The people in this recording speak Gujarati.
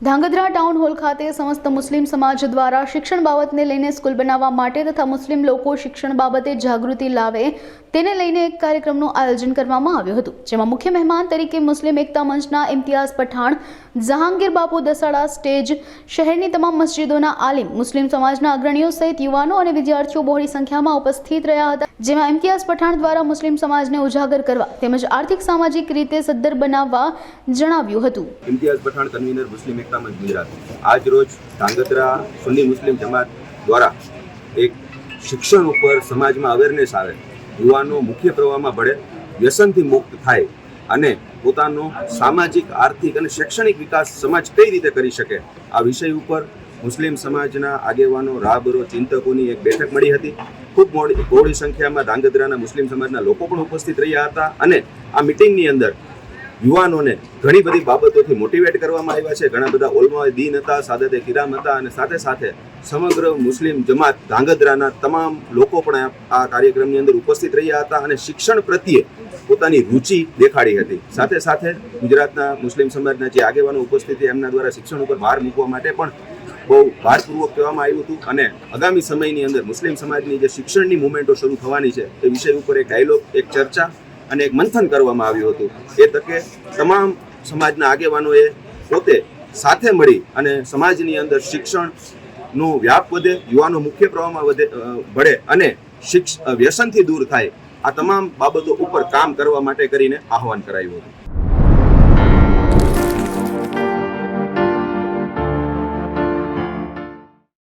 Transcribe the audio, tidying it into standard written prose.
ધાંગધ્રા ટાઉન હોલ ખાતે સમસ્ત મુસ્લિમ સમાજ દ્વારા શિક્ષણ બાબતને લઈને સ્કૂલ બનાવવા માટે તથા મુસ્લિમ લોકો શિક્ષણ બાબતે જાગૃતિ લાવે તેને લઈને એક કાર્યક્રમનું આયોજન કરવામાં આવ્યું હતું, જેમાં મુખ્ય મહેમાન તરીકે મુસ્લિમ એકતા મંચના ઇમ્તિયાઝ પઠાણ, જહાંગીર બાપુ દસાડા સ્ટેજ, શહેરની તમામ મસ્જિદોના આલિમ, મુસ્લિમ સમાજના અગ્રણીઓ સહિત યુવાનો અને વિદ્યાર્થીઓ બહોળી સંખ્યામાં ઉપસ્થિત રહ્યા હતા, જેમાં ઇમ્તિયાઝ પઠાણ દ્વારા મુસ્લિમ સમાજને ઉજાગર કરવા તેમજ આર્થિક સામાજિક રીતે સદ્ધર બનાવવા જણાવ્યું હતું। ઇમ્તિયાઝ પઠાણ કન્વીનર મુસ્લિમ એકતા મંચ ગુજરાત આજ રોજ ધાંગધ્રા સુન્ની મુસ્લિમ જમાત દ્વારા એક શિક્ષણ ઉપર સમાજમાં અવેરનેસ આવે, યુવાનો મુખ્ય પ્રવાહમાં ભળે, વ્યસનથી મુક્ત થાય અને પોતાનો સામાજિક, આર્થિક અને શૈક્ષણિક વિકાસ સમાજ કઈ રીતે કરી શકે આ વિષય ઉપર મુસ્લિમ સમાજના આગેવાનો, રાહબરો, ચિંતકોની એક બેઠક મળી હતી। ખૂબ બહોળી સંખ્યામાં ધાંગધ્રાના મુસ્લિમ સમાજના લોકો પણ ઉપસ્થિત રહ્યા હતા અને આ મિટિંગની અંદર યુવાનોને ઘણી બધી બાબતોથી મોટિવેટ કરવામાં આવ્યા છે। ઘણા બધા ઉલમાએ દીન હતા, સાદતે કિરામ હતા અને સાથે સાથે સમગ્ર મુસ્લિમ જમાત ધાંગધ્રાના તમામ લોકો પણ આ કાર્યક્રમની અંદર ઉપસ્થિત રહ્યા હતા અને શિક્ષણ પ્રત્યે પોતાની રુચિ દેખાડી હતી। સાથે સાથે ગુજરાતના મુસ્લિમ સમાજના જે આગેવાનો ઉપસ્થિત એમના દ્વારા શિક્ષણ ઉપર ભાર મૂકવા માટે પણ બહુ ભારપૂર્વક કહેવામાં આવ્યું હતું અને આગામી સમયની અંદર મુસ્લિમ સમાજની જે શિક્ષણની મુવમેન્ટો શરૂ થવાની છે એ વિષય ઉપર એક ડાયલોગ, એક ચર્ચા અને એક મંથન કરવામાં આવ્યું હતું। એ તકે તમામ સમાજના આગેવાનોએ પોતે સાથે મળી અને સમાજની અંદર શિક્ષણનો વ્યાપ વધે, યુવાનો મુખ્ય પ્રવાહમાં ભળે અને વ્યસનથી દૂર થાય, આ તમામ બાબતો ઉપર કામ કરવા માટે કરીને આહવાન કરાયું હતું।